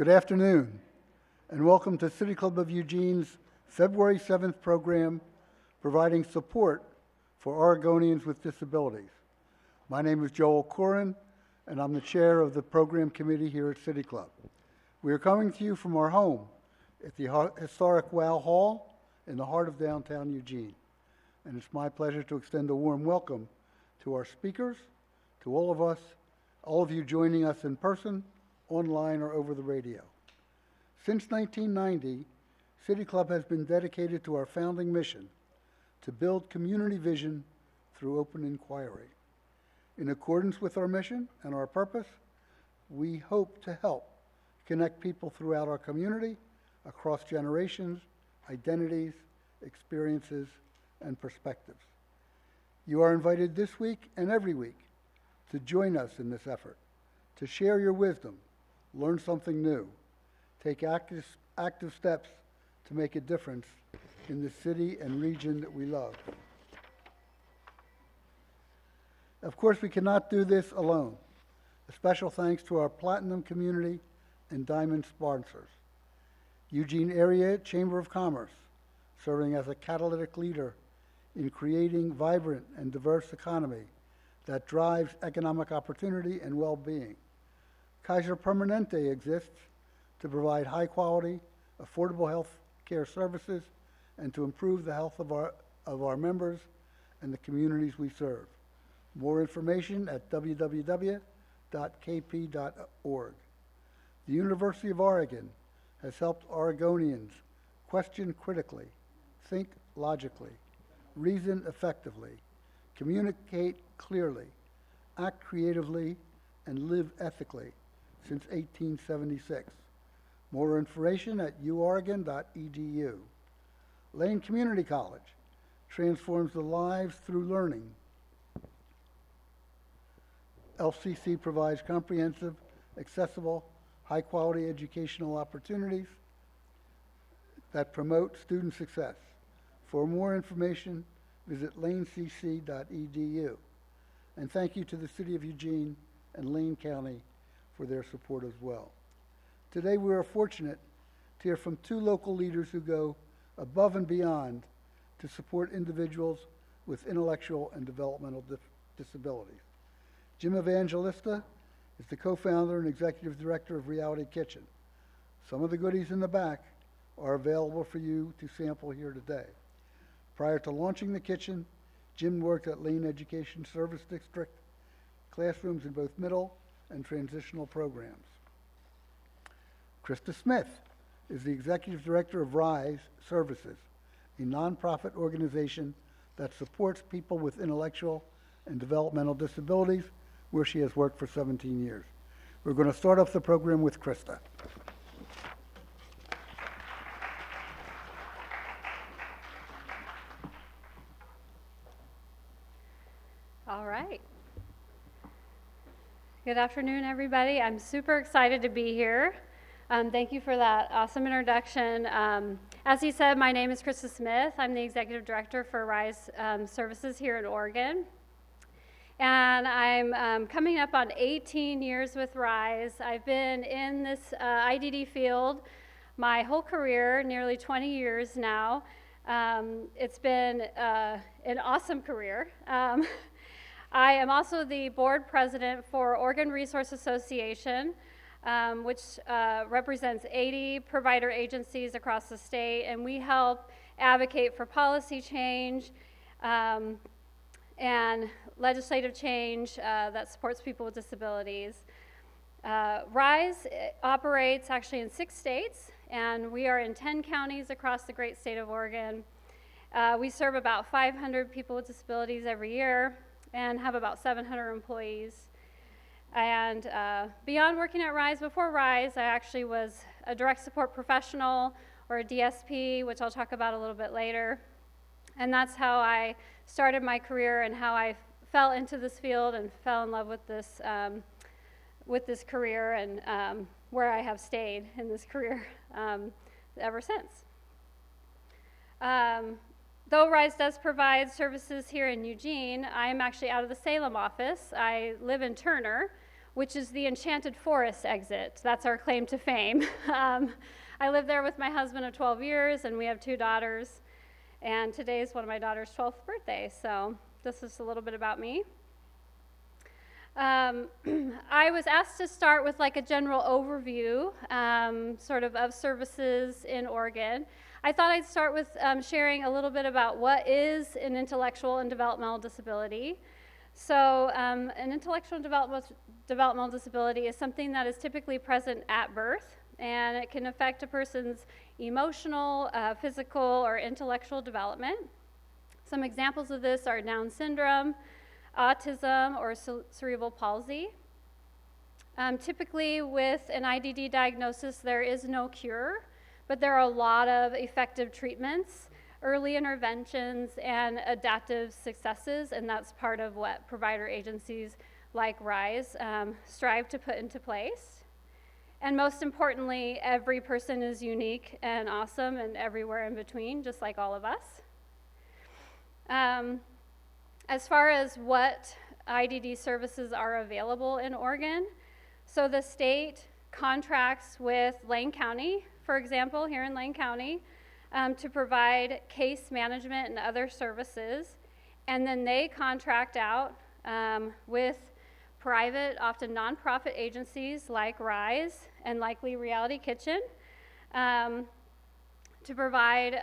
Good afternoon, and welcome to City Club of Eugene's February 7th program, providing support for Oregonians with disabilities. My name is Joel Corin, and I'm the chair of the program committee here at City Club. We are coming to you from our home at the historic Wow Hall in the heart of downtown Eugene. And it's my pleasure to extend a warm welcome to our speakers, to all of you joining us in person, online, or over the radio. Since 1990, City Club has been dedicated to our founding mission to build community vision through open inquiry. In accordance with our mission and our purpose, we hope to help connect people throughout our community across generations, identities, experiences, and perspectives. You are invited this week and every week to join us in this effort, to share your wisdom, learn something new, take active steps to make a difference in the city and region that we love. Of course, we cannot do this alone. A special thanks to our Platinum Community and Diamond sponsors. Eugene Area Chamber of Commerce, serving as a catalytic leader in creating vibrant and diverse economy that drives economic opportunity and well-being. Kaiser Permanente exists to provide high-quality, affordable health care services and to improve the health of our members and the communities we serve. More information at www.kp.org. The University of Oregon has helped Oregonians question critically, think logically, reason effectively, communicate clearly, act creatively, and live ethically since 1876. More information at uoregon.edu. Lane Community College transforms the lives through learning. LCC provides comprehensive, accessible, high-quality educational opportunities that promote student success. For more information, visit lanecc.edu. And thank you to the City of Eugene and Lane County for their support as well. Today we are fortunate to hear from two local leaders who go above and beyond to support individuals with intellectual and developmental disabilities. Jim Evangelista is the co-founder and executive director of Reality Kitchen. Some of the goodies in the back are available for you to sample here today. Prior to launching the kitchen, Jim worked at Lane Education Service District, classrooms in both middle and transitional programs. Krista Smith is the executive director of RISE Services, a nonprofit organization that supports people with intellectual and developmental disabilities, where she has worked for 17 years. We're going to start off the program with Krista. All right. Good afternoon, everybody. I'm super excited to be here. Thank you for that awesome introduction. As he said, my name is Krista Smith. I'm the executive director for RISE Services here in Oregon. And I'm coming up on 18 years with RISE. I've been in this IDD field my whole career, nearly 20 years now. It's been an awesome career. I am also the board president for Oregon Resource Association, which represents 80 provider agencies across the state, and we help advocate for policy change and legislative change that supports people with disabilities. RISE operates actually in 6 states, and we are in 10 counties across the great state of Oregon. We serve about 500 people with disabilities every year and have about 700 employees. And beyond working at RISE, before RISE, I actually was a direct support professional, or a DSP, which I'll talk about a little bit later. And that's how I started my career and how I fell into this field and fell in love with this career, and where I have stayed in this career ever since. Though RISE does provide services here in Eugene, I'm actually out of the Salem office. I live in Turner, which is the Enchanted Forest exit. That's our claim to fame. I lived there with my husband of 12 years, and we have 2 daughters. And today is one of my daughter's 12th birthday, so this is a little bit about me. I was asked to start with like a general overview, sort of services in Oregon. I thought I'd start with sharing a little bit about what is an intellectual and developmental disability. So an intellectual and developmental disability is something that is typically present at birth, and it can affect a person's emotional, physical, or intellectual development. Some examples of this are Down syndrome, autism, or cerebral palsy. Typically with an IDD diagnosis, there is no cure, but there are a lot of effective treatments, early interventions, and adaptive successes, and that's part of what provider agencies like RISE strive to put into place. And most importantly, every person is unique and awesome and everywhere in between, just like all of us. As far as what IDD services are available in Oregon, so the state contracts with Lane County, for example, here in Lane County, to provide case management and other services, and then they contract out with private, often nonprofit agencies like RISE and likely Reality Kitchen to provide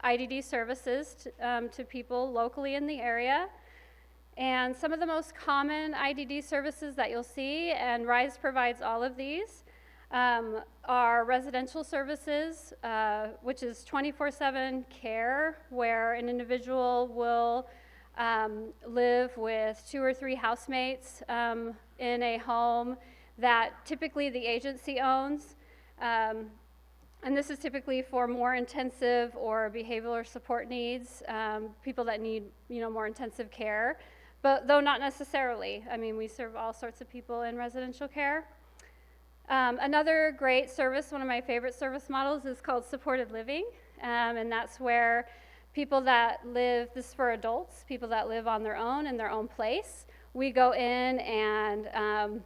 IDD services to people locally in the area. And some of the most common IDD services that you'll see, and RISE provides all of these, are residential services, which is 24/7 care, where an individual will live with 2 or 3 housemates in a home that typically the agency owns. And this is typically for more intensive or behavioral support needs, people that need, more intensive care, but though not necessarily. I mean, we serve all sorts of people in residential care. Another great service, one of my favorite service models, is called supported living, and that's where people that live, this is for adults, people that live on their own in their own place. We go in and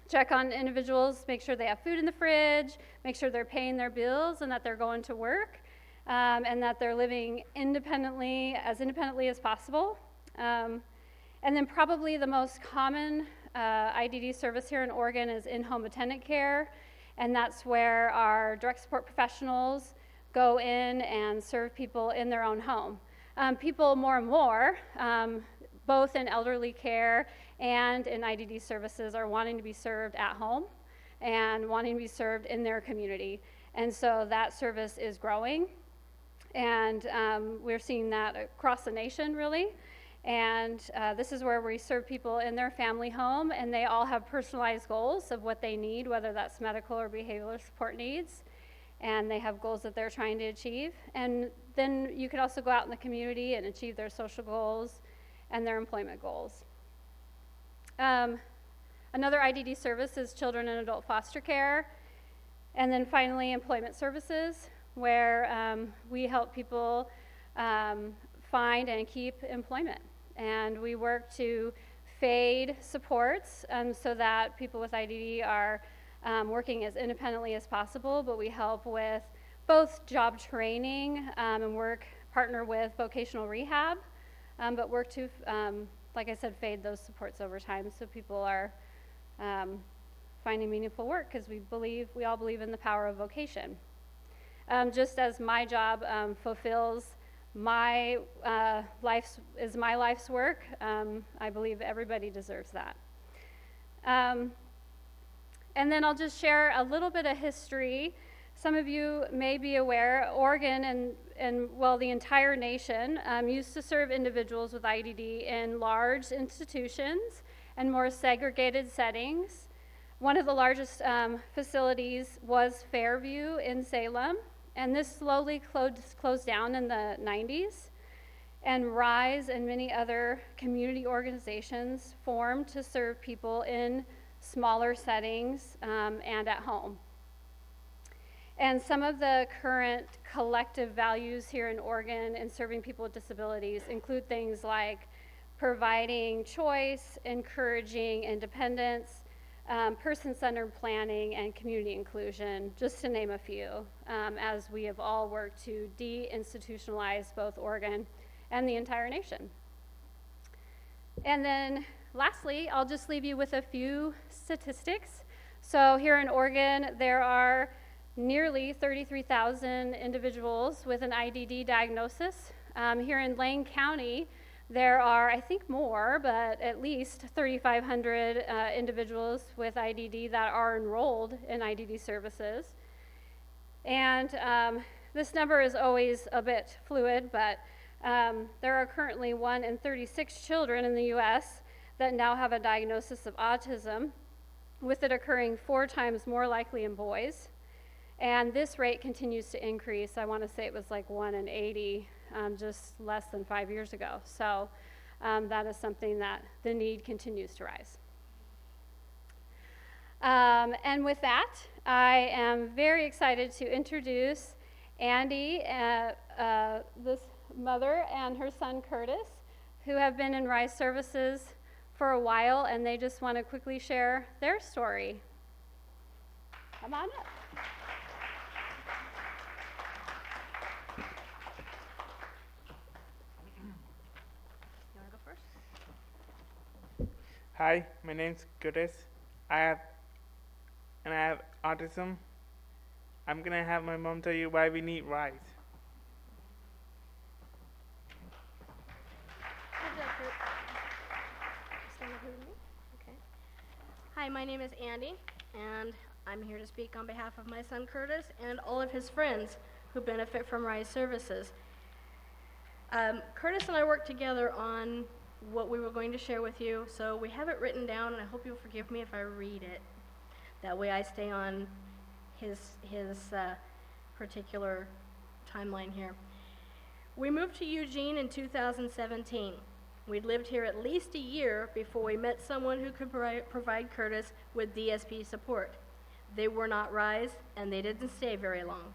check on individuals, make sure they have food in the fridge, make sure they're paying their bills and that they're going to work, and that they're living independently as possible. And then probably the most common IDD service here in Oregon is in-home attendant care, and that's where our direct support professionals go in and serve people in their own home. People more and more, both in elderly care and in IDD services, are wanting to be served at home and wanting to be served in their community. And so that service is growing, and we're seeing that across the nation, really. And this is where we serve people in their family home, and they all have personalized goals of what they need, whether that's medical or behavioral support needs, and they have goals that they're trying to achieve. And then you can also go out in the community and achieve their social goals and their employment goals. Another IDD service is children and adult foster care. And then finally, employment services, where we help people find and keep employment. And we work to fade supports so that people with IDD are working as independently as possible, but we help with both job training and partner with vocational rehab, but work to, like I said, fade those supports over time so people are finding meaningful work, because we all believe in the power of vocation. Just as my job fulfills my life's work, I believe everybody deserves that. And then I'll just share a little bit of history. Some of you may be aware, Oregon and the entire nation used to serve individuals with IDD in large institutions and more segregated settings. One of the largest facilities was Fairview in Salem, and this slowly closed down in the 90s. And RISE and many other community organizations formed to serve people in smaller settings and at home. And some of the current collective values here in Oregon in serving people with disabilities include things like providing choice, encouraging independence, person-centered planning, and community inclusion, just to name a few, as we have all worked to de-institutionalize both Oregon and the entire nation. And then lastly, I'll just leave you with a few statistics. So here in Oregon, there are nearly 33,000 individuals with an IDD diagnosis. Here in Lane County, there are, I think more, but at least 3,500 individuals with IDD that are enrolled in IDD services. And this number is always a bit fluid, but there are currently 1 in 36 children in the U.S. that now have a diagnosis of autism, with it occurring 4 times more likely in boys. And this rate continues to increase. I want to say it was like 1 in 80 just less than 5 years ago. So that is something that the need continues to rise. And with that, I am very excited to introduce Andy, this mother, and her son Curtis, who have been in RISE services for a while, and they just want to quickly share their story. Come on up. You want to go first? Hi, my name's Curtis. I have autism. I'm gonna have my mom tell you why we need RISE. Hi, my name is Andy, and I'm here to speak on behalf of my son Curtis and all of his friends who benefit from RISE services. Curtis and I worked together on what we were going to share with you, so we have it written down, and I hope you'll forgive me if I read it. That way I stay on his particular timeline here. We moved to Eugene in 2017. We'd lived here at least a year before we met someone who could provide Curtis with DSP support. They were not RISE, and they didn't stay very long.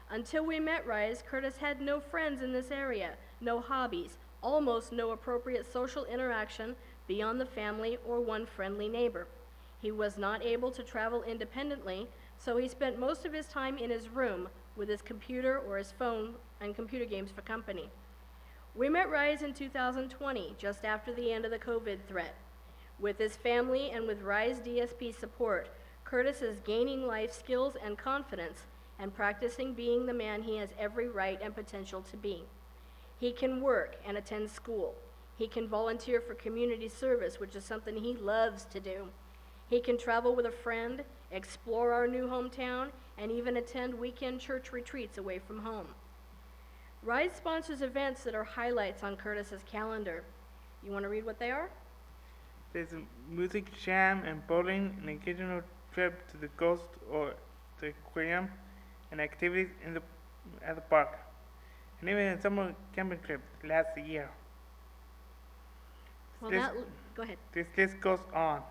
Until we met RISE, Curtis had no friends in this area, no hobbies, almost no appropriate social interaction beyond the family or one friendly neighbor. He was not able to travel independently, so he spent most of his time in his room with his computer or his phone and computer games for company. We met RISE in 2020, just after the end of the COVID threat. With his family and with RISE DSP support, Curtis is gaining life skills and confidence and practicing being the man he has every right and potential to be. He can work and attend school. He can volunteer for community service, which is something he loves to do. He can travel with a friend, explore our new hometown, and even attend weekend church retreats away from home. RISE sponsors events that are highlights on Curtis's calendar. You want to read what they are? There's a music jam and bowling, an occasional trip to the coast or the aquarium, and activities at the park, and even a summer camping trip that lasts a year. Well, go ahead. This list goes on.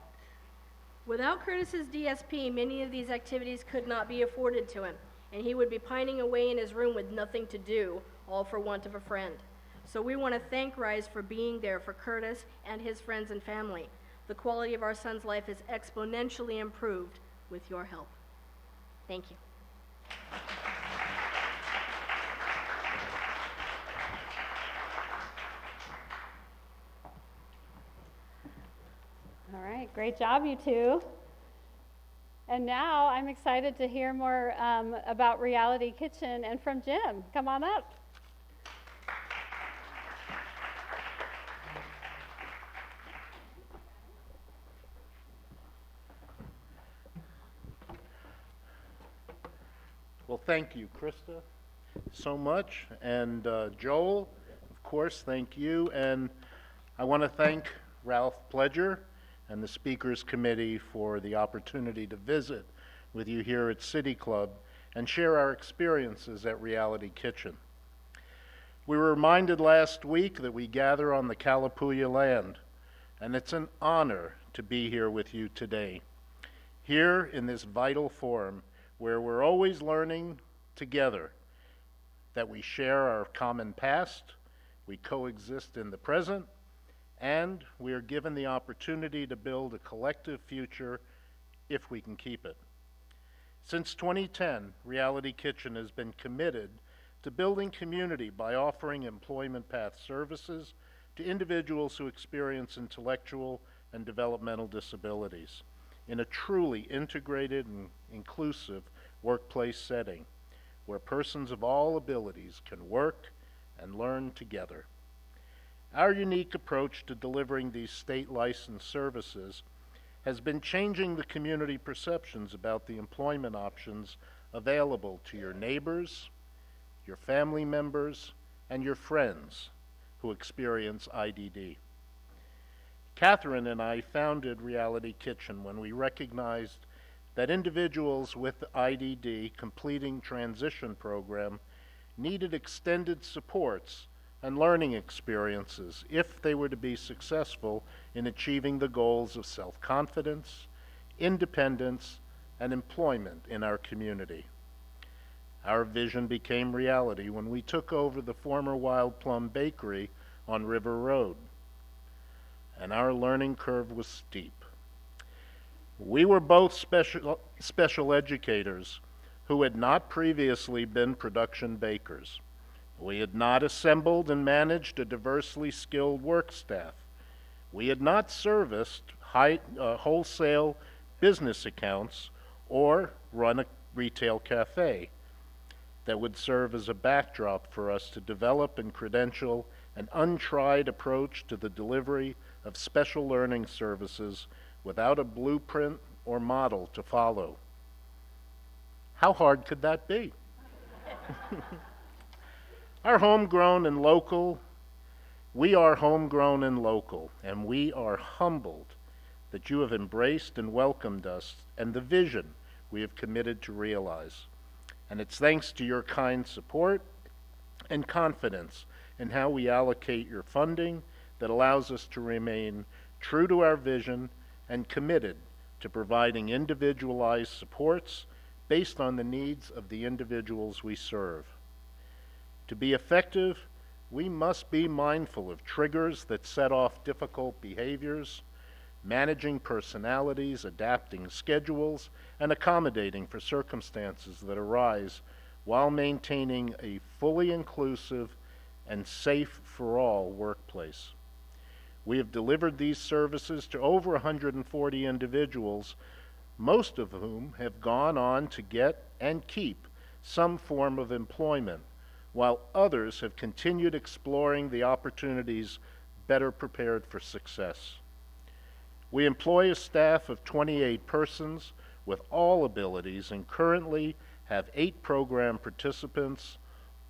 Without Curtis's DSP, many of these activities could not be afforded to him, and he would be pining away in his room with nothing to do, all for want of a friend. So we want to thank RISE for being there for Curtis and his friends and family. The quality of our son's life is exponentially improved with your help. Thank you. All right, great job, you two. And now I'm excited to hear more about Reality Kitchen and from Jim. Come on up. Well, thank you, Krista, so much. And Joel, of course, thank you. And I want to thank Ralph Pledger and the Speakers Committee for the opportunity to visit with you here at City Club and share our experiences at Reality Kitchen. We were reminded last week that we gather on the Kalapuya land, and it's an honor to be here with you today, here in this vital forum where we're always learning together, that we share our common past, we coexist in the present, and we are given the opportunity to build a collective future if we can keep it. Since 2010, Reality Kitchen has been committed to building community by offering employment path services to individuals who experience intellectual and developmental disabilities in a truly integrated and inclusive workplace setting where persons of all abilities can work and learn together. Our unique approach to delivering these state licensed services has been changing the community perceptions about the employment options available to your neighbors, your family members, and your friends who experience IDD. Catherine and I founded Reality Kitchen when we recognized that individuals with IDD completing transition program needed extended supports and learning experiences if they were to be successful in achieving the goals of self-confidence, independence, and employment in our community. Our vision became reality when we took over the former Wild Plum Bakery on River Road, and our learning curve was steep. We were both special educators who had not previously been production bakers. We had not assembled and managed a diversely skilled work staff. We had not serviced wholesale business accounts or run a retail cafe that would serve as a backdrop for us to develop and credential an untried approach to the delivery of special learning services without a blueprint or model to follow. How hard could that be? We are homegrown and local, and we are humbled that you have embraced and welcomed us and the vision we have committed to realize. And it's thanks to your kind support and confidence in how we allocate your funding that allows us to remain true to our vision and committed to providing individualized supports based on the needs of the individuals we serve. To be effective, we must be mindful of triggers that set off difficult behaviors, managing personalities, adapting schedules, and accommodating for circumstances that arise while maintaining a fully inclusive and safe for all workplace. We have delivered these services to over 140 individuals, most of whom have gone on to get and keep some form of employment, while others have continued exploring the opportunities better prepared for success. We employ a staff of 28 persons with all abilities and currently have 8 program participants,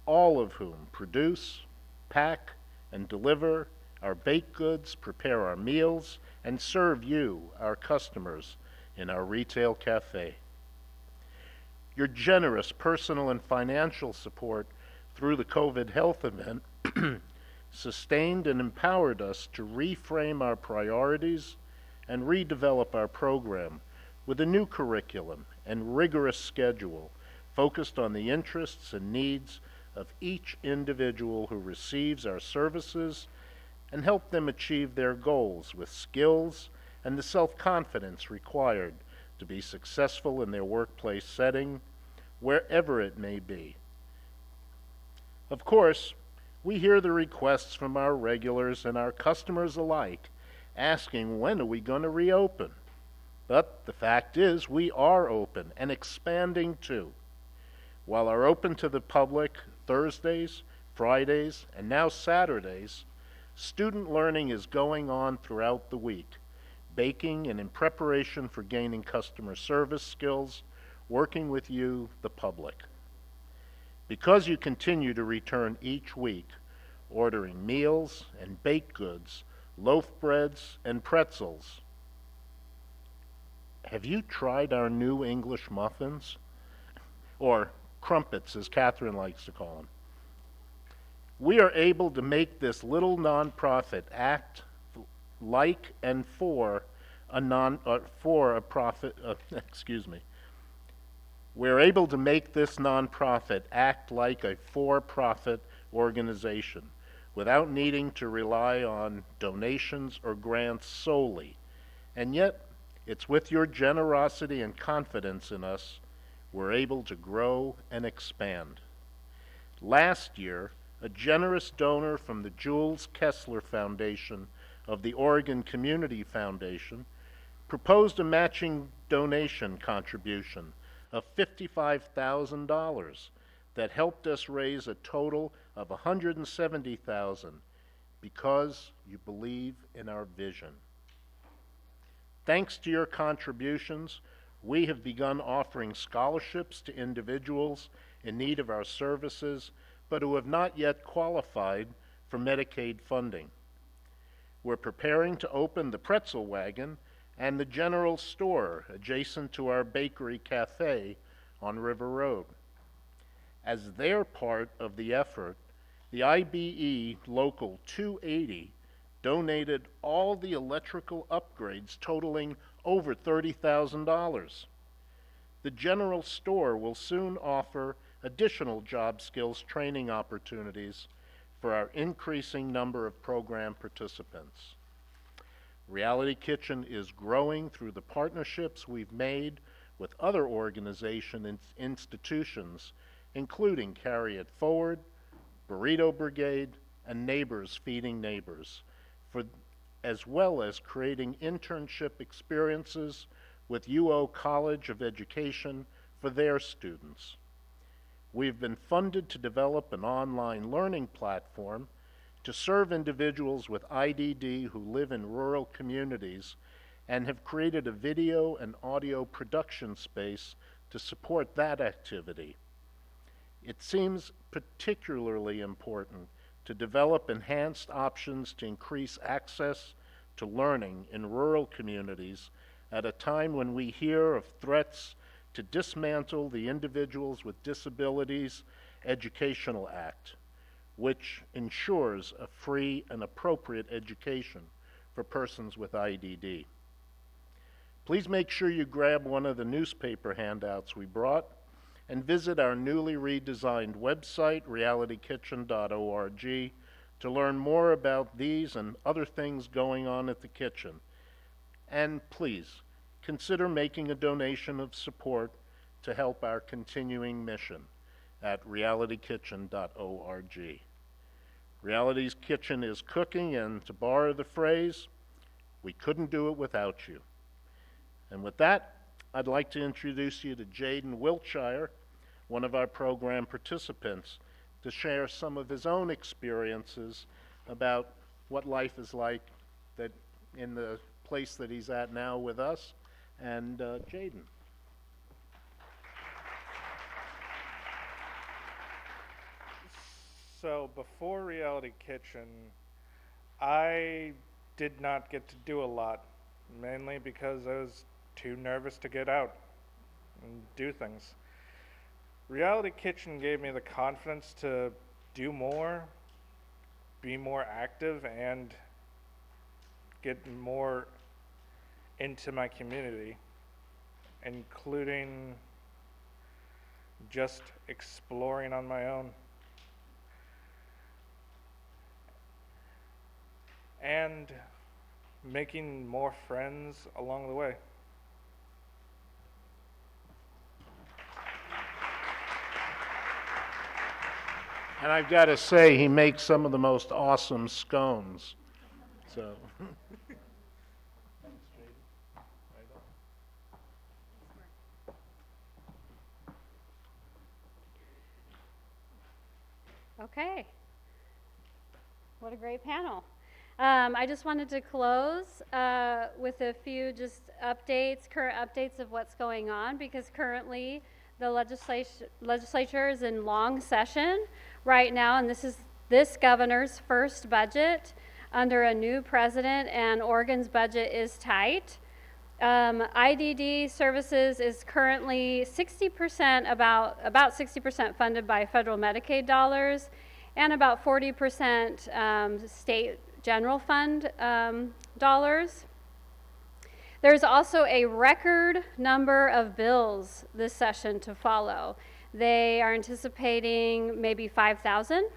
all of whom produce, pack, and deliver our baked goods, prepare our meals, and serve you, our customers, in our retail cafe. Your generous personal and financial support through the COVID health event sustained and empowered us to reframe our priorities and redevelop our program with a new curriculum and rigorous schedule focused on the interests and needs of each individual who receives our services and help them achieve their goals with skills and the self-confidence required to be successful in their workplace setting, wherever it may be. Of course, we hear the requests from our regulars and our customers alike asking, when are we going to reopen? But the fact is, we are open and expanding too. While are open to the public Thursdays, Fridays, and now Saturdays, student learning is going on throughout the week, baking and in preparation for gaining customer service skills, working with you, the public. Because you continue to return each week, ordering meals and baked goods, loaf breads, and pretzels, have you tried our new English muffins? Or crumpets, as Catherine likes to call them. We are able to make this little nonprofit act like and for a profit. We're able to make this nonprofit act like a for-profit organization without needing to rely on donations or grants solely. And yet, It's with your generosity and confidence in us we're able to grow and expand. Last year, a generous donor from the Jules Kessler Foundation of the Oregon Community Foundation proposed a matching donation contribution of $55,000 that helped us raise a total of $170,000 because you believe in our vision. Thanks to your contributions, we have begun offering scholarships to individuals in need of our services, but who have not yet qualified for Medicaid funding. We're preparing to open the Pretzel Wagon and the general store adjacent to our bakery cafe on River Road. As their part of the effort, the IBE Local 280 donated all the electrical upgrades totaling over $30,000. The general store will soon offer additional job skills training opportunities for our increasing number of program participants. Reality Kitchen is growing through the partnerships we've made with other organizations and institutions, including Carry It Forward, Burrito Brigade, and Neighbors Feeding Neighbors, as well as creating internship experiences with UO College of Education for their students. We've been funded to develop an online learning platform to serve individuals with IDD who live in rural communities, and have created a video and audio production space to support that activity. It seems particularly important to develop enhanced options to increase access to learning in rural communities at a time when we hear of threats to dismantle the Individuals with Disabilities Educational Act, which ensures a free and appropriate education for persons with IDD. Please make sure you grab one of the newspaper handouts we brought and visit our newly redesigned website, realitykitchen.org, to learn more about these and other things going on at the kitchen. And please, consider making a donation of support to help our continuing mission at realitykitchen.org. Reality's Kitchen is cooking, and to borrow the phrase, we couldn't do it without you. And with that, I'd like to introduce you to Jaden Wiltshire, one of our program participants, to share some of his own experiences about what life is like that in the place that he's at now with us. And Jaden. So before Reality Kitchen, I did not get to do a lot, mainly because I was too nervous to get out and do things. Reality Kitchen gave me the confidence to do more, be more active, and get more into my community, including just exploring on my own. And making more friends along the way. And I've got to say, he makes some of the most awesome scones. So. Okay. What a great panel. I just wanted to close with a few just updates, current updates of what's going on, because currently the legislature is in long session right now, and this is this governor's first budget under a new president, and Oregon's budget is tight. IDD services is currently 60%, about 60% funded by federal Medicaid dollars, and about 40% state general fund dollars. There's also a record number of bills this session to follow. They are anticipating maybe 5,000.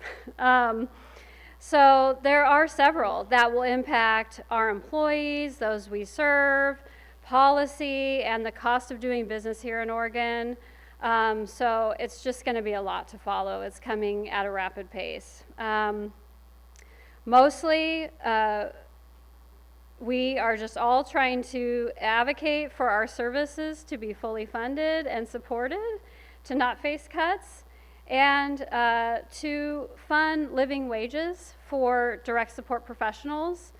So there are several that will impact our employees, those we serve, policy and the cost of doing business here in Oregon. So it's just going to be a lot to follow. It's coming at a rapid pace. Mostly, we are just all trying to advocate for our services to be fully funded and supported, to not face cuts, and to fund living wages for direct support professionals,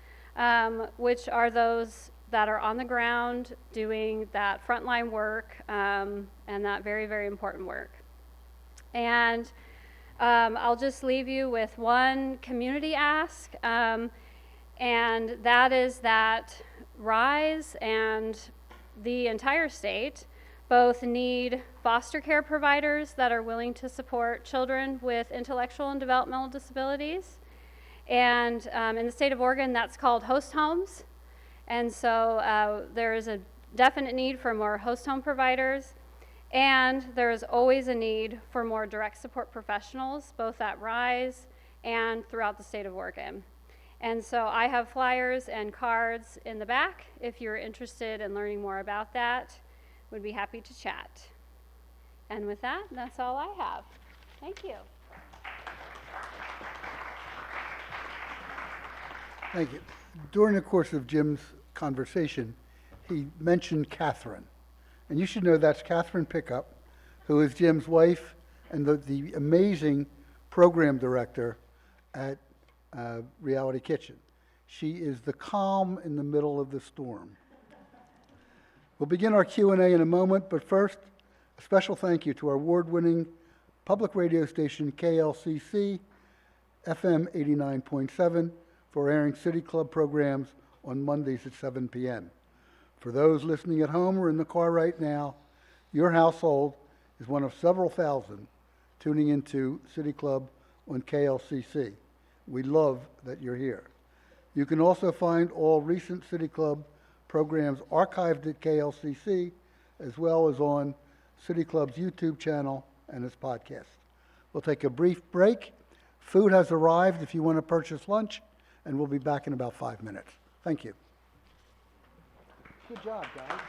which are those that are on the ground doing that frontline work and that very, very important work. And I'll just leave you with one community ask, and that is that RISE and the entire state both need foster care providers that are willing to support children with intellectual and developmental disabilities. And in the state of Oregon, that's called host homes. And so there is a definite need for more host home providers. And there is always a need for more direct support professionals, both at RISE and throughout the state of Oregon. And so I have flyers and cards in the back if you're interested in learning more about that. Would be happy to chat. And with that, that's all I have. Thank you. Thank you. During the course of Jim's conversation, he mentioned Catherine. And you should know that's Catherine Pickup, who is Jim's wife and the amazing program director at Reality Kitchen. She is the calm in the middle of the storm. We'll begin our Q&A in a moment, but first, a special thank you to our award-winning public radio station KLCC, FM 89.7, for airing City Club programs on Mondays at 7 p.m. For those listening at home or in the car right now, your household is one of several thousand tuning into City Club on KLCC. We love that you're here. You can also find all recent City Club programs archived at KLCC, as well as on City Club's YouTube channel and its podcast. We'll take a brief break. Food has arrived if you want to purchase lunch, and we'll be back in about 5 minutes. Thank you. Good job, guys.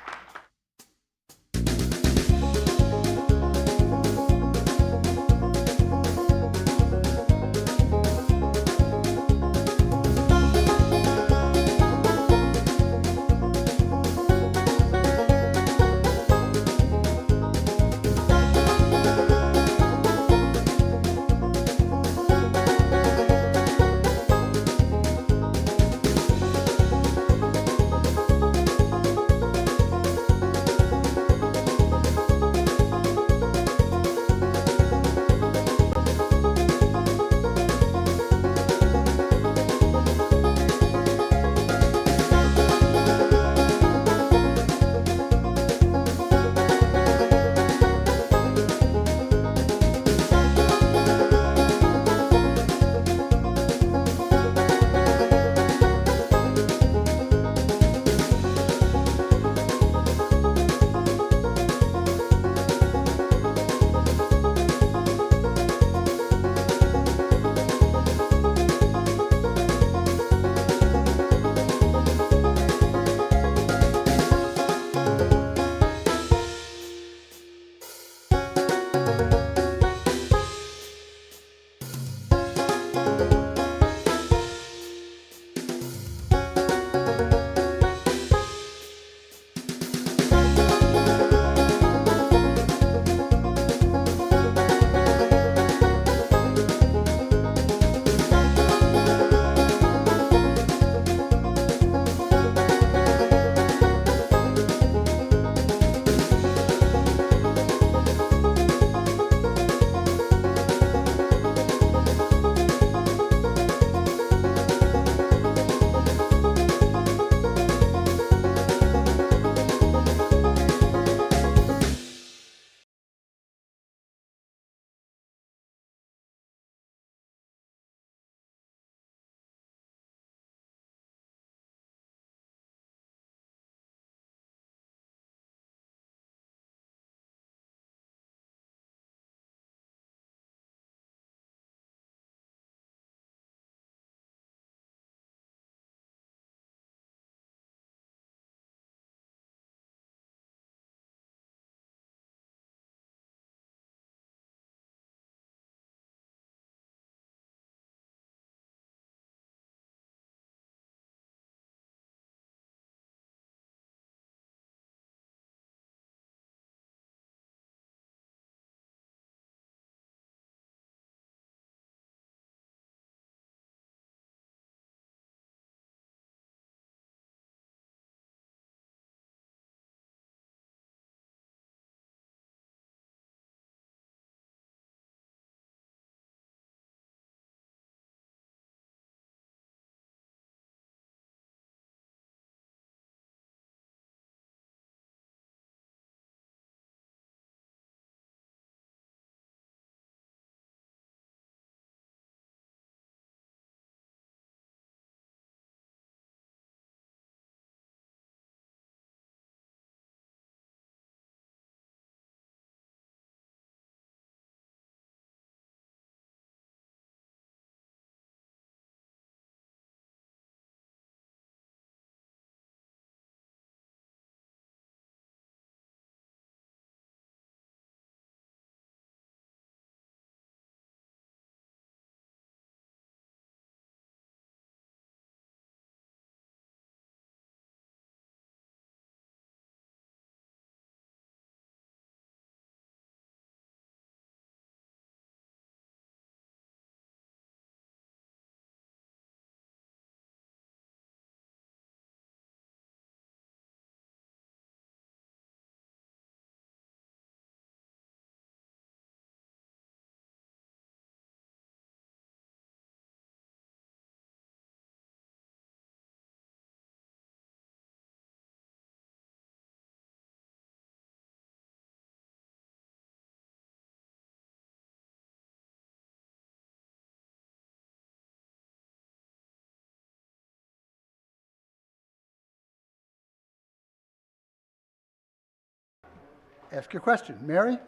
Ask your question. Mary?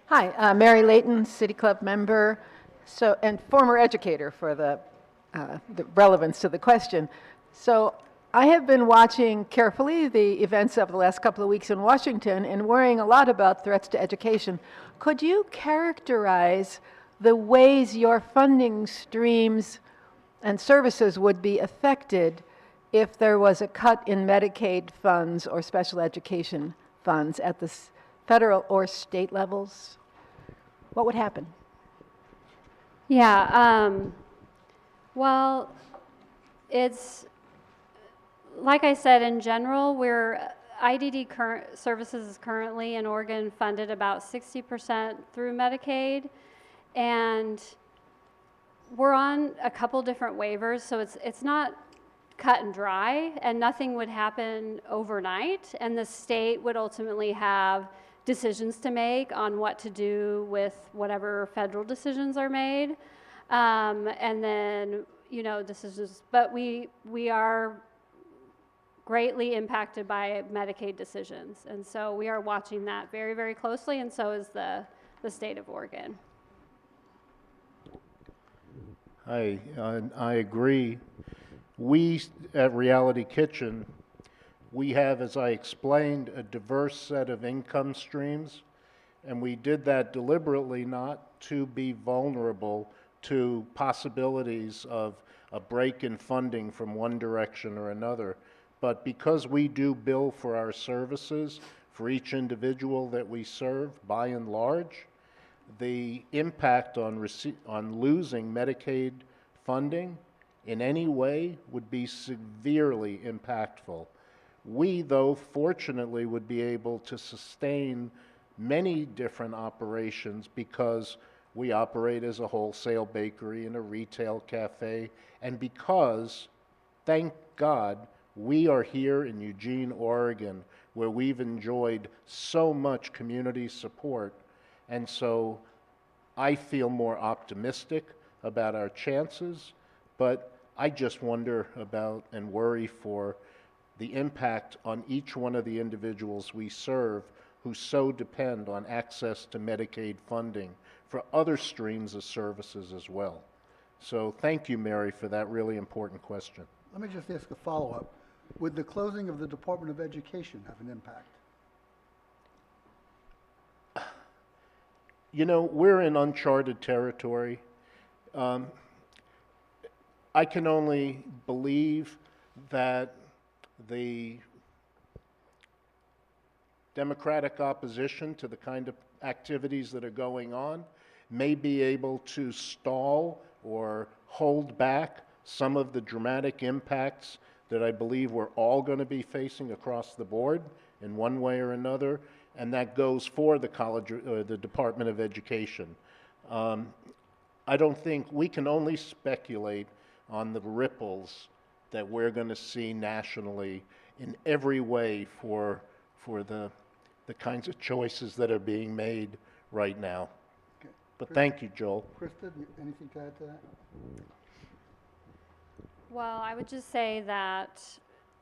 Hi, Mary Layton, City Club member, and former educator for the relevance to the question. So I have been watching carefully the events of the last couple of weeks in Washington and worrying a lot about threats to education. Could you characterize the ways your funding streams and services would be affected if there was a cut in Medicaid funds or special education funds at the federal or state levels? What would happen? Yeah, well, it's, like I said, in general, IDD current services is currently in Oregon funded about 60% through Medicaid, and we're on a couple different waivers, so it's not cut and dry, and nothing would happen overnight, and the state would ultimately have decisions to make on what to do with whatever federal decisions are made, and then, you know, decisions, but we are greatly impacted by Medicaid decisions, and so we are watching that very, very closely, and so is the state of Oregon. I agree. We at Reality Kitchen, we have, as I explained, a diverse set of income streams, and we did that deliberately not to be vulnerable to possibilities of a break in funding from one direction or another. But because we do bill for our services for each individual that we serve, by and large, the impact on losing Medicaid funding in any way would be severely impactful. We, though, fortunately would be able to sustain many different operations because we operate as a wholesale bakery and a retail cafe, and because, thank God, we are here in Eugene, Oregon, where we've enjoyed so much community support, and so I feel more optimistic about our chances, but I just wonder about and worry for the impact on each one of the individuals we serve who so depend on access to Medicaid funding for other streams of services as well. So thank you, Mary, for that really important question. Let me just ask a follow-up. Would the closing of the Department of Education have an impact? You know, we're in uncharted territory. I can only believe that the Democratic opposition to the kind of activities that are going on may be able to stall or hold back some of the dramatic impacts that I believe we're all going to be facing across the board in one way or another, and that goes for the college or the Department of Education. I don't think we can only speculate on the ripples that we're going to see nationally in every way for the kinds of choices that are being made right now. Okay. But thank you, Joel. Krista, anything to add to that? Well, I would just say that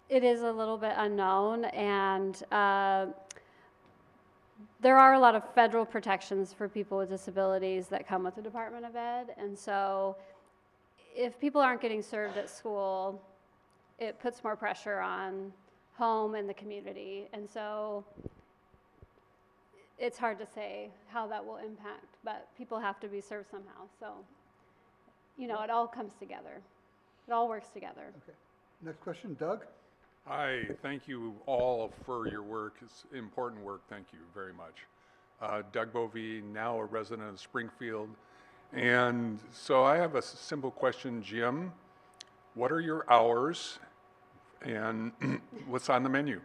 it is a little bit unknown, and there are a lot of federal protections for people with disabilities that come with the Department of Ed, and so if people aren't getting served at school, it puts more pressure on home and the community, and so it's hard to say how that will impact, but people have to be served somehow, so, you know, it all comes together. It all works together. Okay. Next question, Doug? Hi, thank you all for your work. It's important work. Thank you very much. Doug Bovee, now a resident of Springfield. And so I have a simple question, Jim. What are your hours and what's on the menu?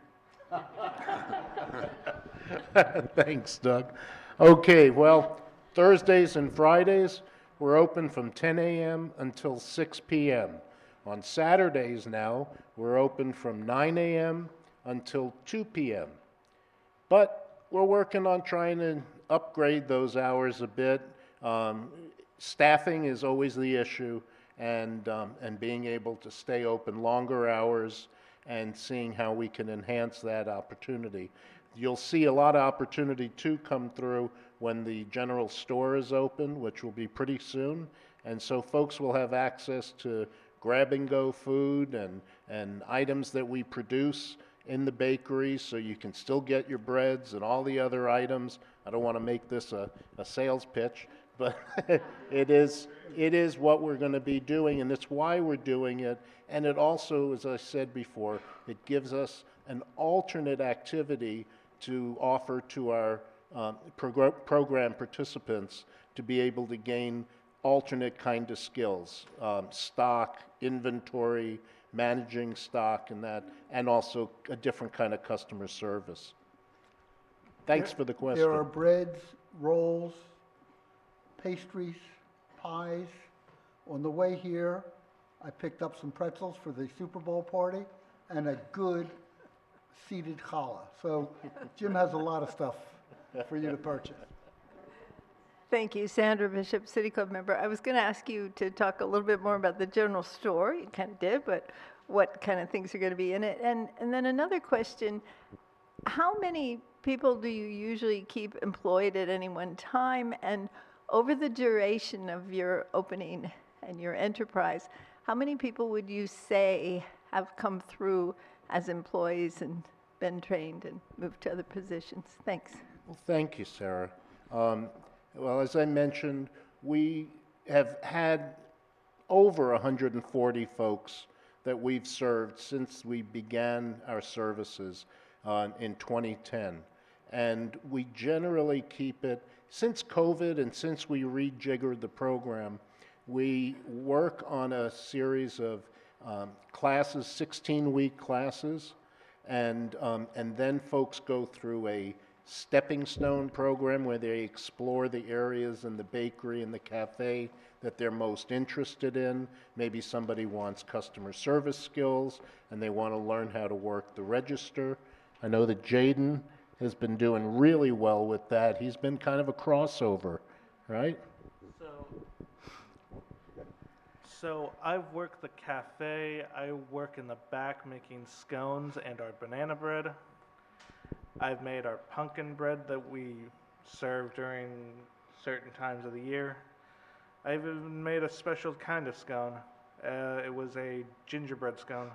Thanks, Doug. Okay, well, Thursdays and Fridays, we're open from 10 a.m. until 6 p.m. On Saturdays now, we're open from 9 a.m. until 2 p.m. But we're working on trying to upgrade those hours a bit. Staffing is always the issue, and being able to stay open longer hours and seeing how we can enhance that opportunity. You'll see a lot of opportunity to come through when the general store is open, which will be pretty soon. And so folks will have access to grab-and-go food and items that we produce in the bakery, so you can still get your breads and all the other items. I don't want to make this a sales pitch, but it is what we're going to be doing, and it's why we're doing it. And it also, as I said before, it gives us an alternate activity to offer to our program participants to be able to gain alternate kind of skills, stock, inventory, managing stock, and that, and also a different kind of customer service. Thanks for the question. There are breads, rolls, pastries, pies. On the way here, I picked up some pretzels for the Super Bowl party and a good seeded challah. So Jim has a lot of stuff for you to purchase. Thank you, Sandra Bishop, City Club member. I was going to ask you to talk a little bit more about the general store. You kind of did, but what kind of things are going to be in it? And then another question, how many people do you usually keep employed at any one time? And over the duration of your opening and your enterprise, how many people would you say have come through as employees and been trained and moved to other positions? Thanks. Well, thank you, Sarah. Well, as I mentioned, we have had over 140 folks that we've served since we began our services in 2010. And we generally keep it, since COVID and since we rejiggered the program, we work on a series of classes, 16-week classes, and then folks go through a stepping stone program where they explore the areas in the bakery and the cafe that they're most interested in. Maybe somebody wants customer service skills and they want to learn how to work the register. I know that Jaden has been doing really well with that. He's been kind of a crossover, right? So I've worked the cafe, I work in the back making scones and our banana bread. I've made our pumpkin bread that we serve during certain times of the year. I've even made a special kind of scone. It was a gingerbread scone.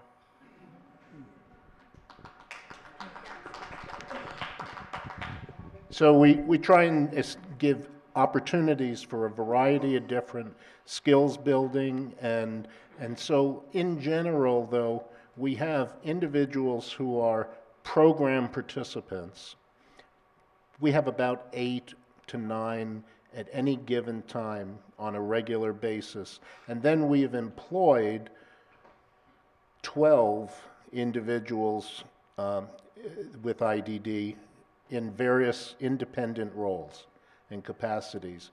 So we try and give opportunities for a variety of different skills building, and so in general, though, we have individuals who are program participants. We have about 8 to 9 at any given time on a regular basis, and then we've employed 12 individuals with IDD in various independent roles and capacities.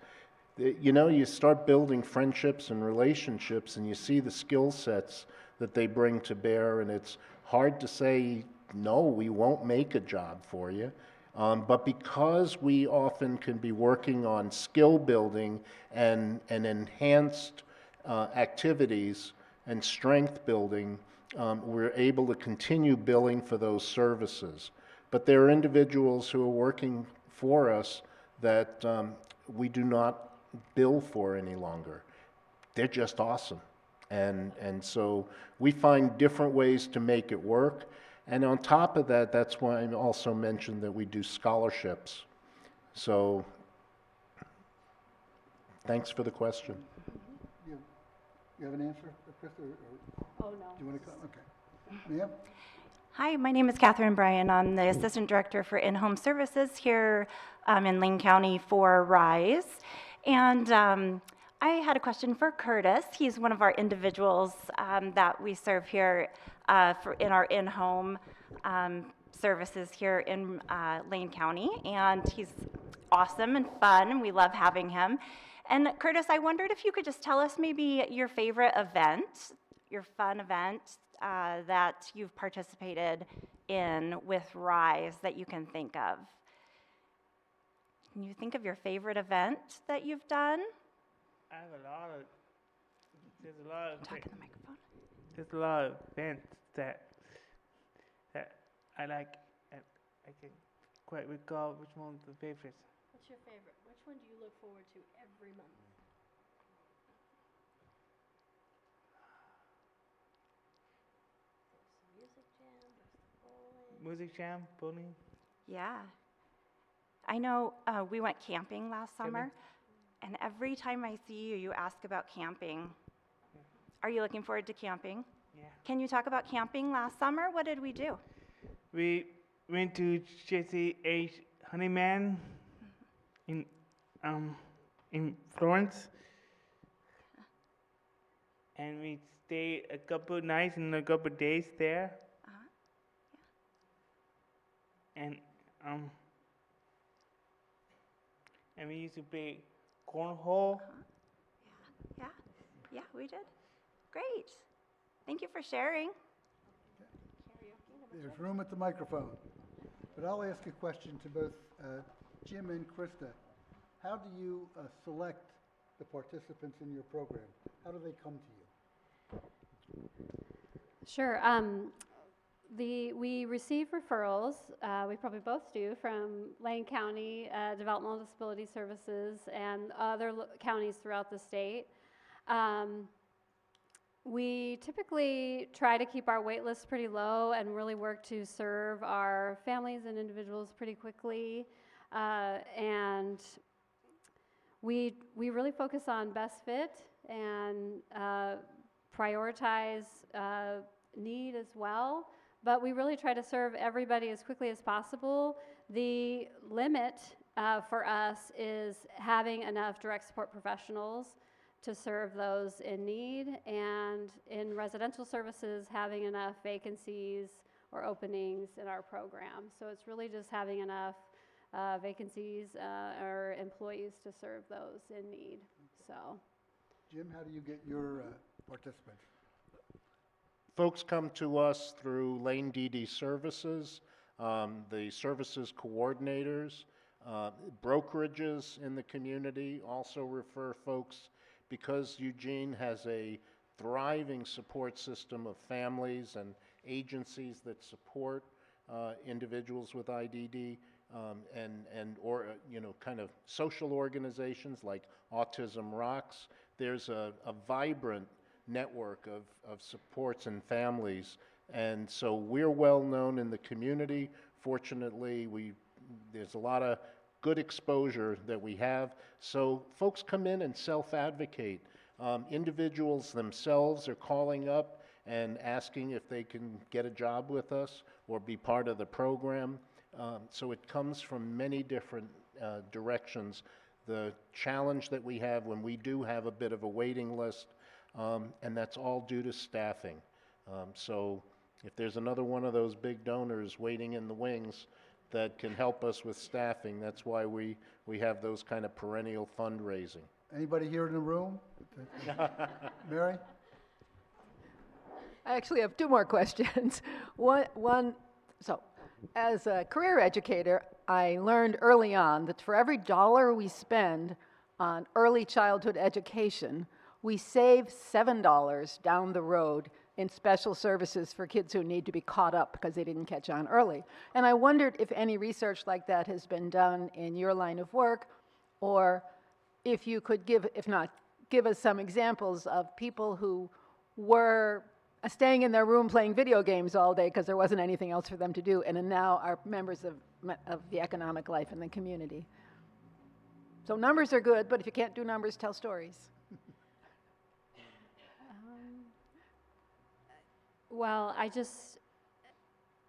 You know, you start building friendships and relationships and you see the skill sets that they bring to bear, and it's hard to say, no, we won't make a job for you. But because we often can be working on skill building and enhanced activities and strength building, we're able to continue billing for those services. But there are individuals who are working for us that we do not bill for any longer. They're just awesome. And so we find different ways to make it work. And on top of that, that's why I also mentioned that we do scholarships. So thanks for the question. You have an answer, Chris? Oh, no. Do you want to come? Okay. Ma'am? Hi, my name is Catherine Bryan. I'm the Assistant Director for In-Home Services here in Lane County for RISE. And I had a question for Curtis. He's one of our individuals that we serve here in our in-home services here in Lane County. And he's awesome and fun, and we love having him. And Curtis, I wondered if you could just tell us maybe your favorite event, your fun event that you've participated in with RISE that you can think of. Can you think of your favorite event that you've done? I have there's a lot of, Talk in the microphone. there's a lot of events that I like. I can quite recall which one was the favorite. What's your favorite? Which one do you look forward to every month? There's the music jam, there's the bowling. Music jam, bowling. Yeah. I know we went camping last summer, and every time I see you, you ask about camping. Are you looking forward to camping? Yeah. Can you talk about camping last summer? What did we do? We went to JCH Honeyman in Florence, and we stayed a couple nights and a couple days there. Uh-huh. And we used to play cornhole. Yeah, yeah, we did. Great. Thank you for sharing. There's room at the microphone. But I'll ask a question to both Jim and Krista. How do you select the participants in your program? How do they come to you? Sure. We receive referrals, we probably both do, from Lane County Developmental Disability Services and other counties throughout the state. We typically try to keep our wait lists pretty low and really work to serve our families and individuals pretty quickly. And we really focus on best fit and prioritize need as well. But we really try to serve everybody as quickly as possible. The limit for us is having enough direct support professionals to serve those in need, and in residential services, having enough vacancies or openings in our program. So it's really just having enough vacancies or employees to serve those in need. So, Jim, how do you get your participants? Folks come to us through Lane DD Services, the services coordinators, brokerages in the community also refer folks, because Eugene has a thriving support system of families and agencies that support individuals with IDD, kind of social organizations like Autism Rocks. There's a vibrant network of supports and families, and so we're well known in the community. Fortunately, there's a lot of good exposure that we have, so folks come in and self-advocate. Individuals themselves are calling up and asking if they can get a job with us or be part of the program. So it comes from many different directions. The challenge that we have when we do have a bit of a waiting list, and that's all due to staffing. So if there's another one of those big donors waiting in the wings that can help us with staffing, that's why we have those kind of perennial fundraising. Anybody here in the room? Mary? I actually have two more questions. So as a career educator, I learned early on that for every dollar we spend on early childhood education, we save $7 down the road in special services for kids who need to be caught up because they didn't catch on early. And I wondered if any research like that has been done in your line of work, or if you could give us some examples of people who were staying in their room playing video games all day because there wasn't anything else for them to do, and now are members of the economic life in the community. So numbers are good, but if you can't do numbers, tell stories. well,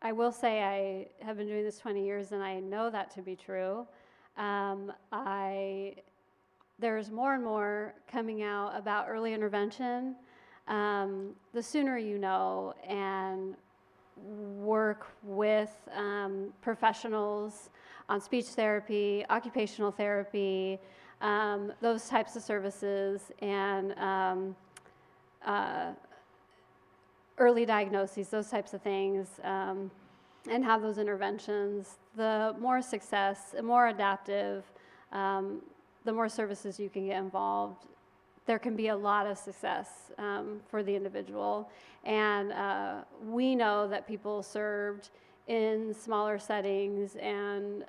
I will say I have been doing this 20 years, and I know that to be true. There's more and more coming out about early intervention. The sooner you know and work with professionals on speech therapy, occupational therapy, those types of services, and early diagnoses, those types of things, and have those interventions, the more success, the more adaptive, the more services you can get involved, there can be a lot of success for the individual. And we know that people served in smaller settings and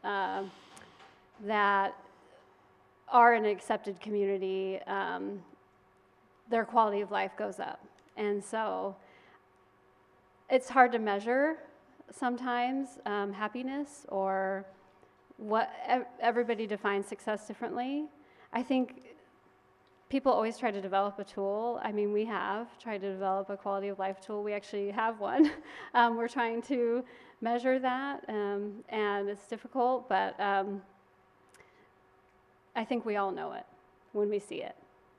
that are in an accepted community, their quality of life goes up. And so it's hard to measure sometimes happiness or what everybody defines success differently. I think people always try to develop a tool. I mean, we have tried to develop a quality of life tool. We actually have one. We're trying to measure that, and it's difficult, but I think we all know it when we see it.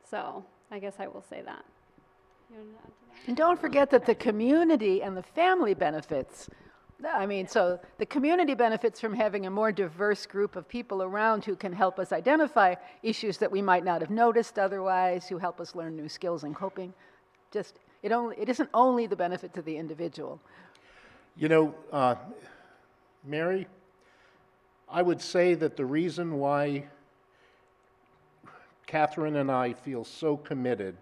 So I guess I will say that. You want to add to that? And don't forget that the community and the family benefits. I mean, so the community benefits from having a more diverse group of people around who can help us identify issues that we might not have noticed otherwise, who help us learn new skills in coping. Just, it isn't only the benefit to the individual. You know, Mary, I would say that the reason why Catherine and I feel so committed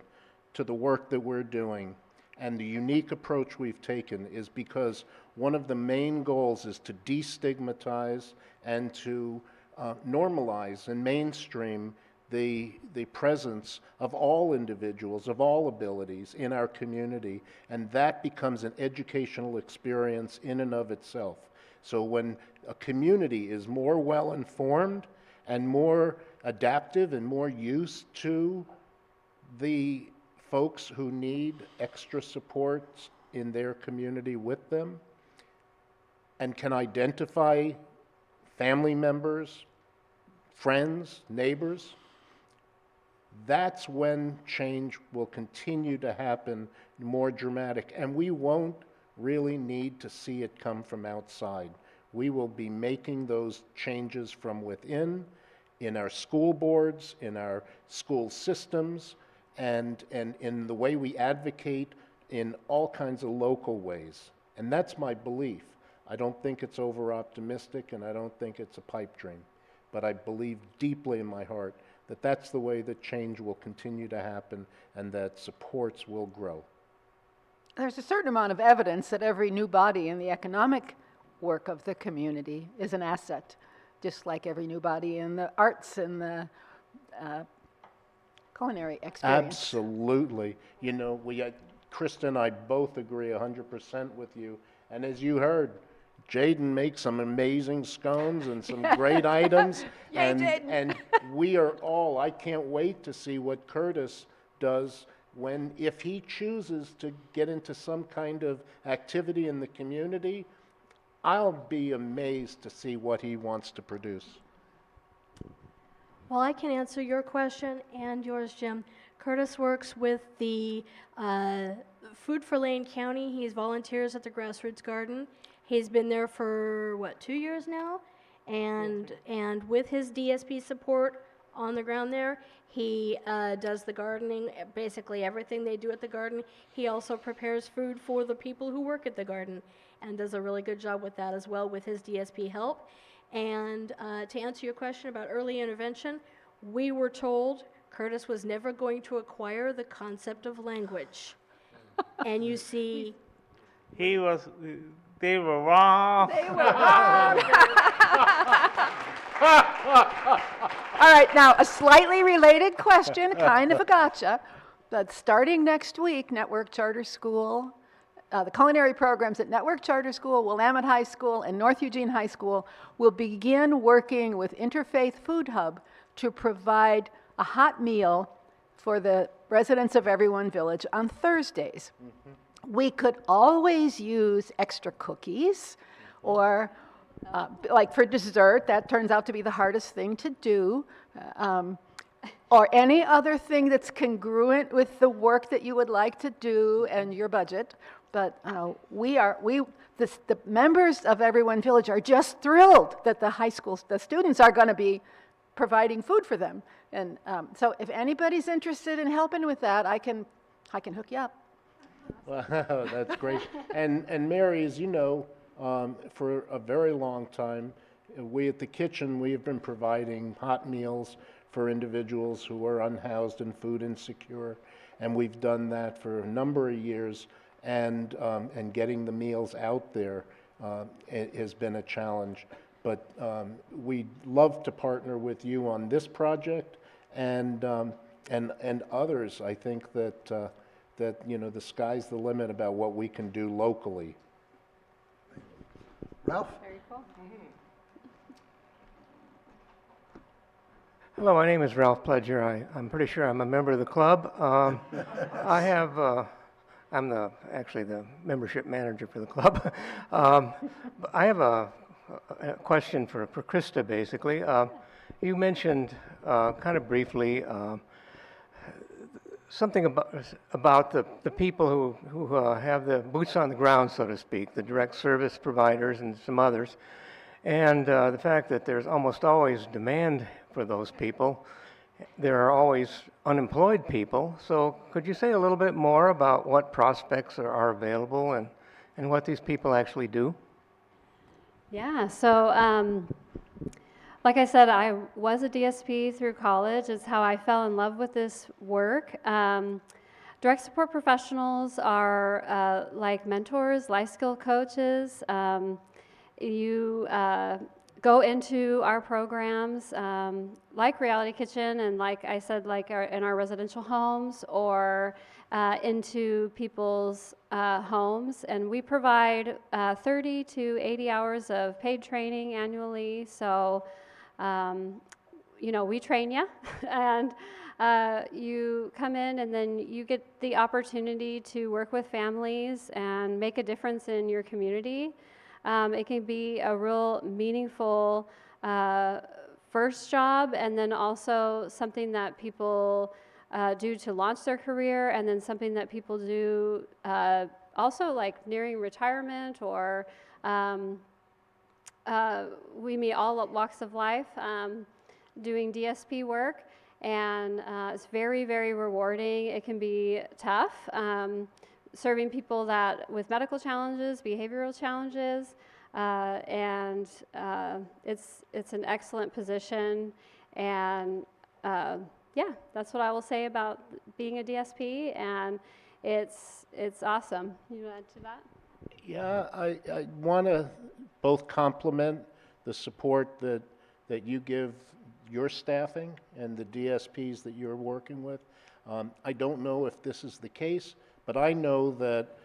to the work that we're doing and the unique approach we've taken is because one of the main goals is to destigmatize and to normalize and mainstream the presence of all individuals, of all abilities in our community, and that becomes an educational experience in and of itself. So when a community is more well-informed and more adaptive and more used to the folks who need extra supports in their community with them and can identify family members, friends, neighbors, that's when change will continue to happen more dramatic. And we won't really need to see it come from outside. We will be making those changes from within, in our school boards, in our school systems, and in the way we advocate in all kinds of local ways. And that's my belief. I don't think it's over-optimistic, and I don't think it's a pipe dream. But I believe deeply in my heart that that's the way that change will continue to happen and that supports will grow. There's a certain amount of evidence that every new body in the economic work of the community is an asset, just like every new body in the arts and the culinary experience. Absolutely. You know, Krista and I both agree 100% with you. And as you heard, Jaden makes some amazing scones and some great items. Yay, and, Jaden. and we are all, I can't wait to see what Curtis does if he chooses to get into some kind of activity in the community. I'll be amazed to see what he wants to produce. Well, I can answer your question and yours, Jim. Curtis works with the Food for Lane County. He volunteers at the Grassroots Garden. He's been there for, 2 years now? And with his DSP support on the ground there, he does the gardening, basically everything they do at the garden. He also prepares food for the people who work at the garden and does a really good job with that as well with his DSP help. And to answer your question about early intervention, we were told Curtis was never going to acquire the concept of language. And you see... They were wrong. They were wrong. All right, now a slightly related question, kind of a gotcha, but starting next week, Network Charter School, the culinary programs at Network Charter School, Willamette High School, and North Eugene High School will begin working with Interfaith Food Hub to provide a hot meal for the residents of Everyone Village on Thursdays. Mm-hmm. We could always use extra cookies, or like for dessert, that turns out to be the hardest thing to do, or any other thing that's congruent with the work that you would like to do and your budget. But the members of Everyone Village are just thrilled that the students are going to be providing food for them. And so if anybody's interested in helping with that, I can hook you up. Wow, that's great. And Mary, as you know, for a very long time, we at the kitchen, we have been providing hot meals for individuals who are unhoused and food insecure, and we've done that for a number of years, and getting the meals out there. it has been a challenge. But we'd love to partner with you on this project and others. I think that the sky's the limit about what we can do locally. Ralph? Very cool. Hello, my name is Ralph Pledger. I'm pretty sure I'm a member of the club. I'm actually the membership manager for the club. I have a question for Krista, basically. You mentioned kind of briefly something about the people who have the boots on the ground, so to speak, the direct service providers and some others, and the fact that there's almost always demand for those people. There are always unemployed people. So could you say a little bit more about what prospects are available and what these people actually do? Yeah, so like I said, I was a DSP through college. It's how I fell in love with this work. Direct support professionals are like mentors, life skill coaches. You go into our programs like Reality Kitchen and like I said, like in our residential homes or into people's homes. And we provide 30 to 80 hours of paid training annually. So, we train you and you come in and then you get the opportunity to work with families and make a difference in your community. It can be a real meaningful first job and then also something that people do to launch their career and then something that people do also like nearing retirement or we meet all walks of life doing DSP work and it's very, very rewarding. It can be tough. Serving people with medical challenges, behavioral challenges, and it's an excellent position. And yeah, that's what I will say about being a DSP, and it's awesome. You want to add to that? Yeah, I want to both compliment the support that you give your staffing and the DSPs that you're working with. I don't know if this is the case, but I know that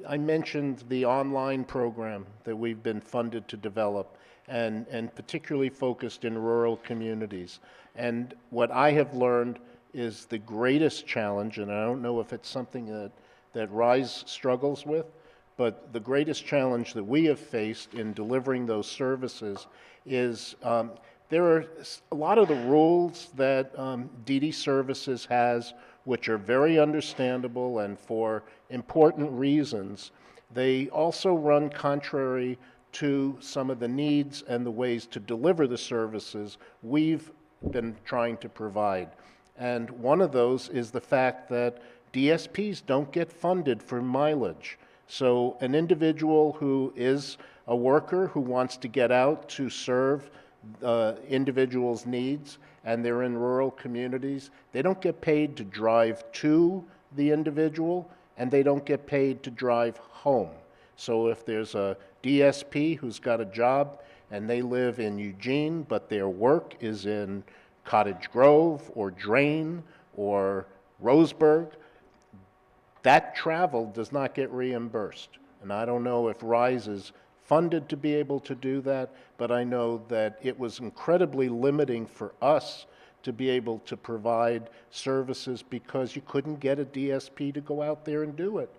I mentioned the online program that we've been funded to develop and particularly focused in rural communities. And what I have learned is the greatest challenge, and I don't know if it's something that RISE struggles with, but the greatest challenge that we have faced in delivering those services is there are a lot of the rules that DD Services has, which are very understandable and for important reasons. They also run contrary to some of the needs and the ways to deliver the services we've been trying to provide. And one of those is the fact that DSPs don't get funded for mileage. So an individual who is a worker who wants to get out to serve individuals' needs, and they're in rural communities, they don't get paid to drive to the individual, and they don't get paid to drive home. So if there's a DSP who's got a job and they live in Eugene, but their work is in Cottage Grove or Drain or Roseburg, that travel does not get reimbursed. And I don't know if RISE is funded to be able to do that, but I know that it was incredibly limiting for us to be able to provide services because you couldn't get a DSP to go out there and do it.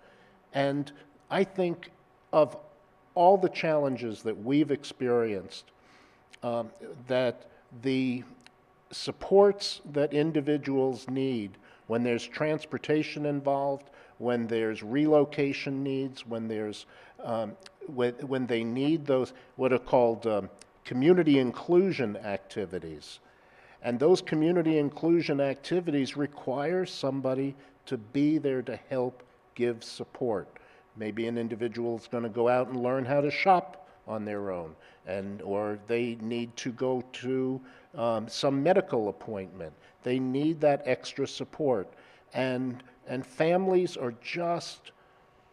And I think of all the challenges that we've experienced, that the supports that individuals need when there's transportation involved, when there's relocation needs, when there's when they need those what are called community inclusion activities. And those community inclusion activities require somebody to be there to help give support. Maybe an individual is going to go out and learn how to shop on their own, or they need to go to some medical appointment. They need that extra support. And families are just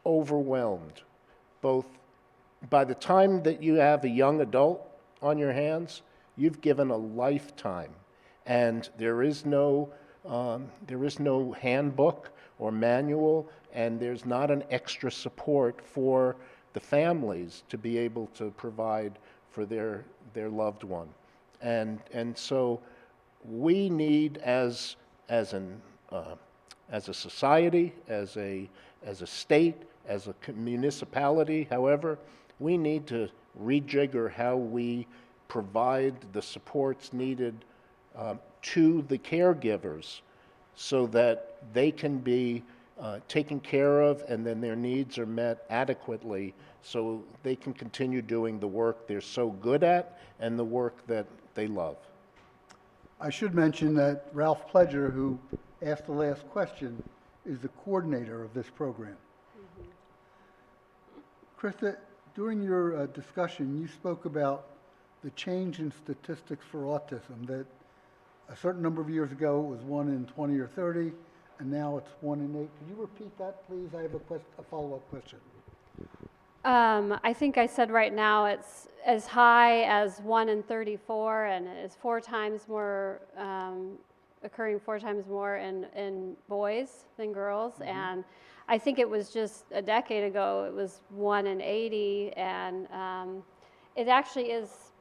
overwhelmed, both by the time that you have a young adult on your hands, you've given a lifetime. And there is no handbook or manual, and there's not an extra support for the families to be able to provide for their loved one. And so we need, as a society, as a state, as a municipality, however, we need to rejigger how we provide the supports needed to the caregivers so that they can be taken care of and then their needs are met adequately so they can continue doing the work they're so good at and the work that they love. I should mention that Ralph Pledger, who asked the last question, is the coordinator of this program. Krista, during your discussion, you spoke about the change in statistics for autism, that a certain number of years ago it was 1 in 20 or 30, and now it's 1 in 8. Could you repeat that, please? I have a follow-up question. I think I said right now it's as high as 1 in 34, and it is 4 times more, occurring 4 times more in boys than girls. And I think it was just a decade ago, it was 1 in 80, and it actually is,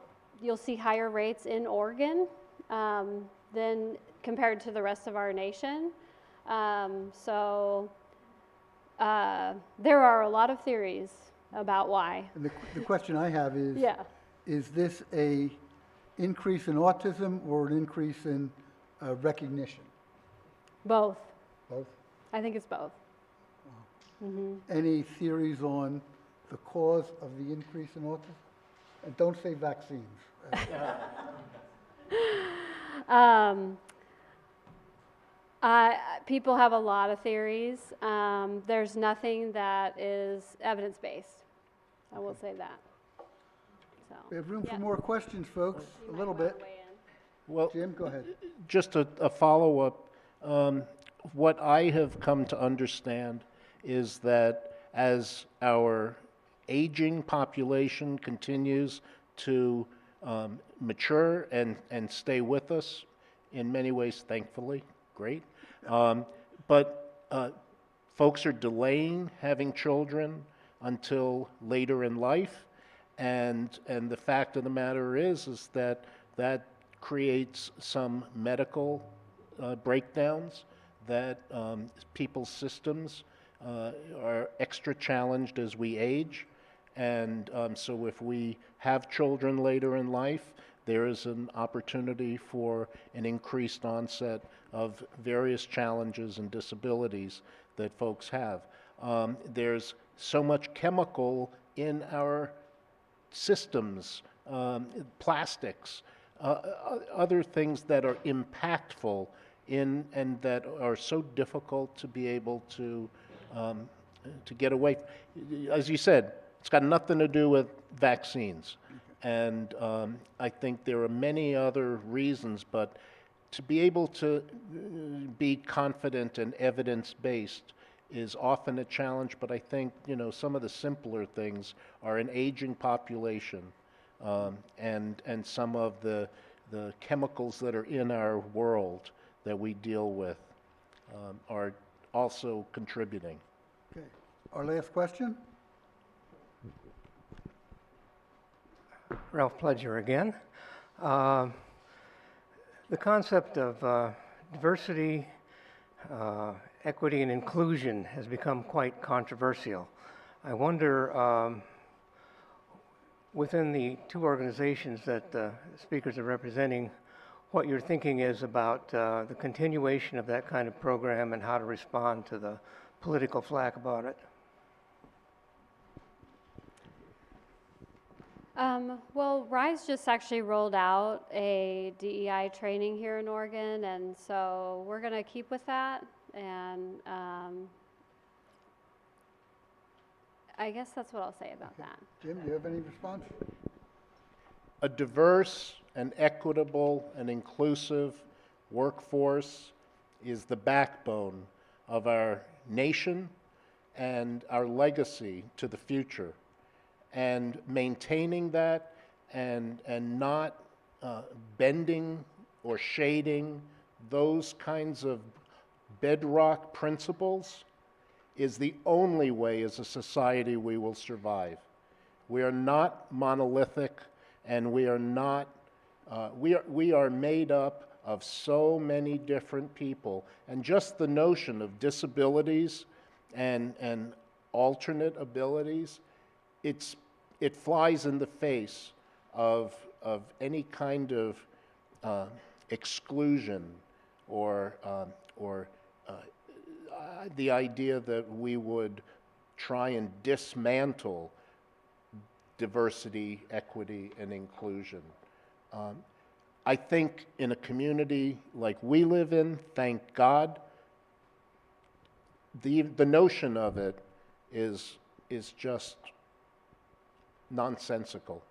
you'll see higher rates in Oregon than compared to the rest of our nation. So there are a lot of theories about why. And the question I have is, Yeah. is this a increase in autism or an increase in recognition? Both. Both? I think it's both. Any theories on the cause of the increase in autism? And don't say vaccines. People have a lot of theories. There's nothing that is evidence-based. I will say that. So, We have room for yeah. more questions, folks, a little bit. Well, Jim, go ahead. just a follow-up. What I have come to understand is that as our aging population continues to mature and stay with us, in many ways, thankfully, great. But folks are delaying having children until later in life, and the fact of the matter is that creates some medical breakdowns, that people's systems are extra challenged as we age. And so if we have children later in life, there is an opportunity for an increased onset of various challenges and disabilities that folks have. There's so much chemical in our systems, plastics, other things that are impactful and that are so difficult to be able to get away. As you said, it's got nothing to do with vaccines. And I think there are many other reasons, but to be able to be confident and evidence-based is often a challenge, but I think, some of the simpler things are an aging population and some of the chemicals that are in our world that we deal with are also contributing. Okay. Our last question? Ralph Pledger again. The concept of diversity, equity, and inclusion has become quite controversial. I wonder, within the 2 organizations that the speakers are representing, what your thinking is about the continuation of that kind of program and how to respond to the political flack about it. Well, RISE just actually rolled out a DEI training here in Oregon, and so we're going to keep with that. And I guess that's what I'll say about that. Jim, do you have any response? A diverse and equitable and inclusive workforce is the backbone of our nation and our legacy to the future. and maintaining that and not bending or shading those kinds of bedrock principles is the only way as a society we will survive. We are not monolithic, and we are not, we are made up of so many different people. And just the notion of disabilities and alternate abilities, it flies in the face of any kind of exclusion or the idea that we would try and dismantle diversity, equity, and inclusion. I think in a community like we live in, thank God, the notion of it is just nonsensical.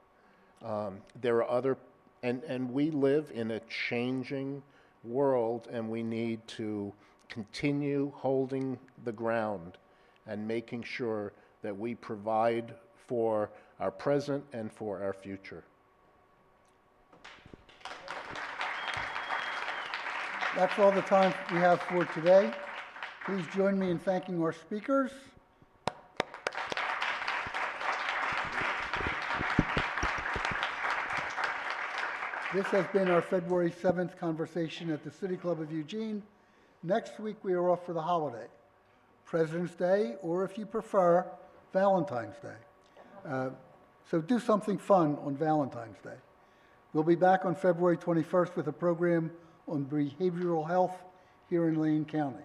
There are other, and we live in a changing world, and we need to continue holding the ground and making sure that we provide for our present and for our future. That's all the time we have for today. Please join me in thanking our speakers. This has been our February 7th conversation at the City Club of Eugene. Next week, we are off for the holiday, President's Day, or if you prefer, Valentine's Day. So do something fun on Valentine's Day. We'll be back on February 21st with a program on behavioral health here in Lane County.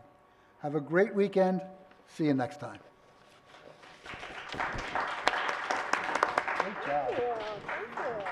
Have a great weekend. See you next time. Great job.